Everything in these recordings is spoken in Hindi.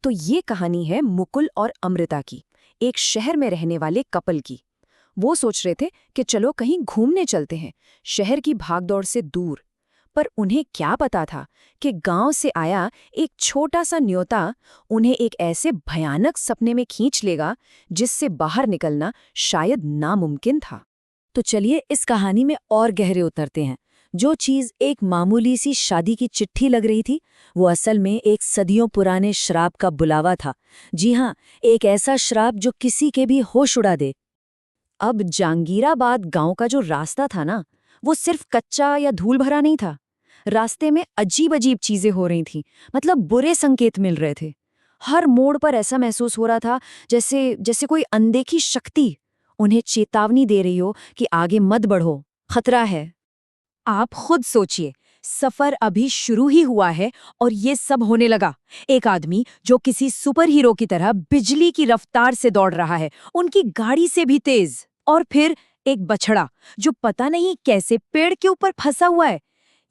तो ये कहानी है मुकुल और अमृता की, एक शहर में रहने वाले कपल की। वो सोच रहे थे कि चलो कहीं घूमने चलते हैं, शहर की भागदौड़ से दूर। पर उन्हें क्या पता था कि गांव से आया एक छोटा सा न्योता उन्हें एक ऐसे भयानक सपने में खींच लेगा जिससे बाहर निकलना शायद नामुमकिन था। तो चलिए इस कहानी में और गहरे उतरते हैं। जो चीज एक मामूली सी शादी की चिट्ठी लग रही थी, वो असल में एक सदियों पुराने श्राप का बुलावा था। जी हाँ, एक ऐसा श्राप जो किसी के भी होश उड़ा दे। अब जहांगीराबाद गांव का जो रास्ता था ना, वो सिर्फ कच्चा या धूल भरा नहीं था। रास्ते में अजीब अजीब चीजें हो रही थीं, मतलब बुरे संकेत मिल रहे थे। हर मोड़ पर ऐसा महसूस हो रहा था जैसे जैसे कोई अनदेखी शक्ति उन्हें चेतावनी दे रही हो कि आगे मत बढ़ो, खतरा है। आप खुद सोचिए, सफर अभी शुरू ही हुआ है और ये सब होने लगा। एक आदमी जो किसी सुपर हीरो की तरह बिजली की रफ्तार से दौड़ रहा है, उनकी गाड़ी से भी तेज। और फिर एक बछड़ा जो पता नहीं कैसे पेड़ के ऊपर फंसा हुआ है।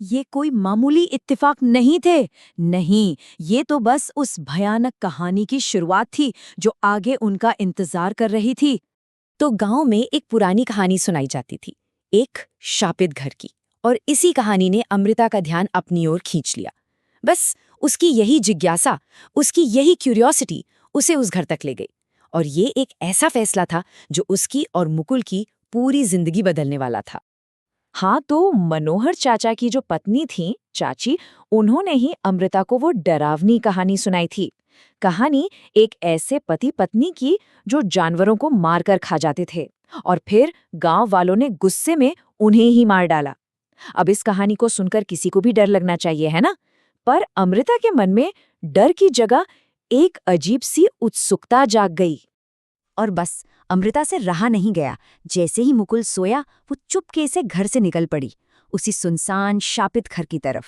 ये कोई मामूली इत्तेफाक नहीं थे। नहीं, ये तो बस उस भयानक कहानी की शुरुआत थी जो आगे उनका इंतजार कर रही थी। तो गांव में एक पुरानी कहानी सुनाई जाती थी, एक शापित घर की। और इसी कहानी ने अमृता का ध्यान अपनी ओर खींच लिया। बस उसकी यही जिज्ञासा, उसकी यही क्यूरियोसिटी उसे उस घर तक ले गई। और ये एक ऐसा फैसला था जो उसकी और मुकुल की पूरी जिंदगी बदलने वाला था। हाँ, तो मनोहर चाचा की जो पत्नी थी, चाची, उन्होंने ही अमृता को वो डरावनी कहानी सुनाई थी। कहानी एक ऐसे पति पत्नी की जो जानवरों को मारकर खा जाते थे और फिर गांव वालों ने गुस्से में उन्हें ही मार डाला। अब इस कहानी को सुनकर किसी को भी डर लगना चाहिए, है ना? पर अमृता के मन में डर की जगह एक अजीब सी उत्सुकता जाग गई। और बस अमृता से रहा नहीं गया। जैसे ही मुकुल सोया, वो चुपके से घर से निकल पड़ी, उसी सुनसान शापित घर की तरफ।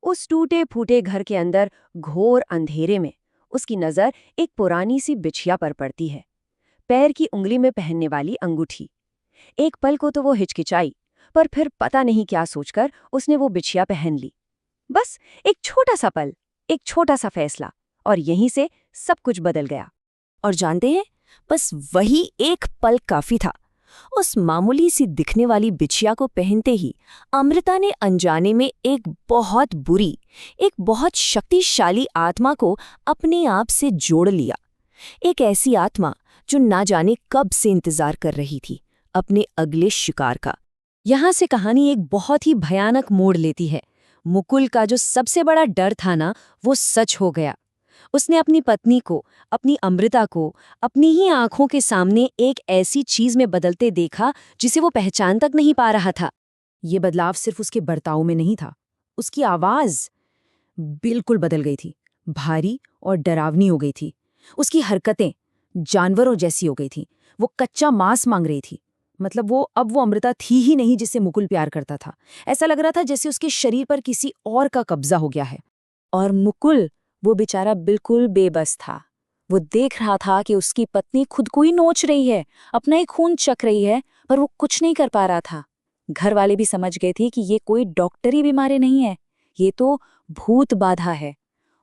उस टूटे फूटे घर के अंदर घोर अंधेरे में उसकी नजर एक पुरानी सी बिछिया पर पड़ती है, पैर की उंगली में पहनने वाली अंगूठी। एक पल को तो वो हिचकिचाई, पर फिर पता नहीं क्या सोचकर उसने वो बिछिया पहन ली। बस एक छोटा सा पल, एक छोटा सा फैसला, और यहीं से सब कुछ बदल गया। और जानते हैं, बस वही एक पल काफी था। उस मामूली सी दिखने वाली बिछिया को पहनते ही अमृता ने अनजाने में एक बहुत बुरी, एक बहुत शक्तिशाली आत्मा को अपने आप से जोड़ लिया। एक ऐसी आत्मा जो ना जाने कब से इंतजार कर रही थी अपने अगले शिकार का। यहाँ से कहानी एक बहुत ही भयानक मोड़ लेती है। मुकुल का जो सबसे बड़ा डर था ना, वो सच हो गया। उसने अपनी पत्नी को, अपनी अमृता को, अपनी ही आंखों के सामने एक ऐसी चीज में बदलते देखा जिसे वो पहचान तक नहीं पा रहा था। ये बदलाव सिर्फ उसके बर्ताव में नहीं था, उसकी आवाज बिल्कुल बदल गई थी, भारी और डरावनी हो गई थी। उसकी हरकतें जानवरों जैसी हो गई थी। वो कच्चा मांस मांग रही थी। मतलब वो अमृता थी ही नहीं जिसे मुकुल प्यार करता था। ऐसा लग रहा था जैसे उसके शरीर पर किसी और का कब्जा हो गया है। और मुकुल, वो बेचारा बिल्कुल बेबस था। वो देख रहा था कि उसकी पत्नी खुद को ही नोच रही है, अपना ही खून चख रही है, पर वो कुछ नहीं कर पा रहा था। घर वाले भी समझ गए थे कि ये कोई डॉक्टरी बीमारी नहीं है, ये तो भूत बाधा है,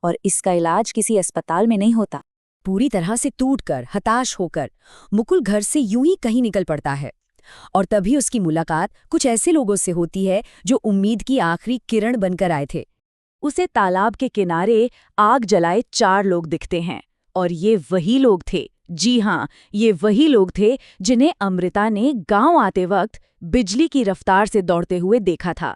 और इसका इलाज किसी अस्पताल में नहीं होता। पूरी तरह से टूटकर, हताश होकर मुकुल घर से यूं ही कहीं निकल पड़ता है। और तभी उसकी मुलाकात कुछ ऐसे लोगों से होती है जो उम्मीद की आखिरी किरण बनकर आए थे। उसे तालाब के किनारे आग जलाए 4 लोग दिखते हैं, और ये वही लोग थे, जी हाँ, ये वही लोग थे जिन्हें अमृता ने गांव आते वक्त बिजली की रफ्तार से दौड़ते हुए देखा था।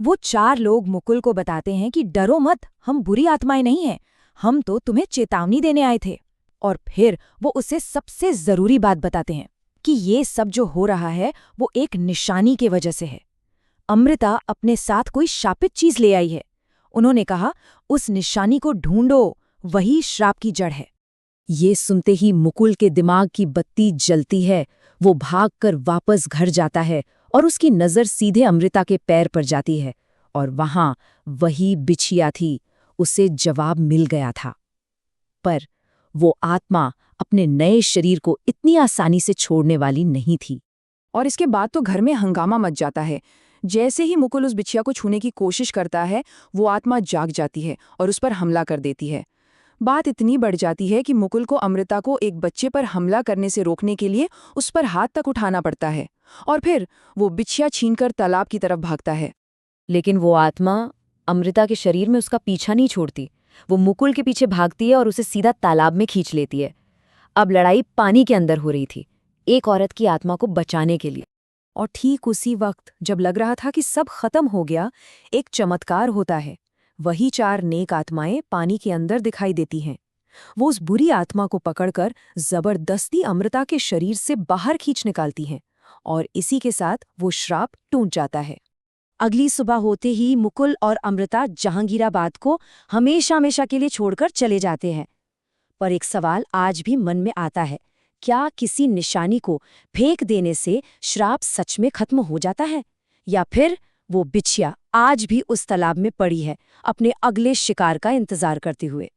वो 4 लोग मुकुल को बताते हैं कि डरो मत, हम बुरी आत्माएं नहीं हैं, हम तो तुम्हें चेतावनी देने आए थे। और फिर वो उसे सबसे जरूरी बात बताते हैं कि ये सब जो हो रहा है वो एक निशानी के वजह से है। अमृता अपने साथ कोई शापित चीज ले आई है। उन्होंने कहा, उस निशानी को ढूंढो, वही श्राप की जड़ है। ये सुनते ही मुकुल के दिमाग की बत्ती जलती है। वो भागकर वापस घर जाता है और उसकी नजर सीधे अमृता के पैर पर जाती है, और वहां वही बिछिया थी। उसे जवाब मिल गया था। पर वो आत्मा अपने नए शरीर को इतनी आसानी से छोड़ने वाली नहीं थी। और इसके बाद तो घर में हंगामा मच जाता है। जैसे ही मुकुल उस बिछिया को छूने की कोशिश करता है, वो आत्मा जाग जाती है और उस पर हमला कर देती है। बात इतनी बढ़ जाती है कि मुकुल को अमृता को एक बच्चे पर हमला करने से रोकने के लिए उस पर हाथ तक उठाना पड़ता है और फिर वो बिछिया छीनकर तालाब की तरफ भागता है। लेकिन वो आत्मा अमृता के शरीर में उसका पीछा नहीं छोड़ती। वो मुकुल के पीछे भागती है और उसे सीधा तालाब में खींच लेती है। अब लड़ाई पानी के अंदर हो रही थी, एक औरत की आत्मा को बचाने के लिए। और ठीक उसी वक्त जब लग रहा था कि सब खत्म हो गया, एक चमत्कार होता है। वही 4 नेक आत्माएं पानी के अंदर दिखाई देती हैं। वो उस बुरी आत्मा को पकड़कर जबरदस्ती अमृता के शरीर से बाहर खींच निकालती हैं और इसी के साथ वो श्राप टूट जाता है। अगली सुबह होते ही मुकुल और अमृता जहांगीराबाद को हमेशा हमेशा के लिए छोड़कर चले जाते हैं। पर एक सवाल आज भी मन में आता है, क्या किसी निशानी को फेंक देने से श्राप सच में खत्म हो जाता है, या फिर वो बिछिया आज भी उस तालाब में पड़ी है, अपने अगले शिकार का इंतजार करते हुए।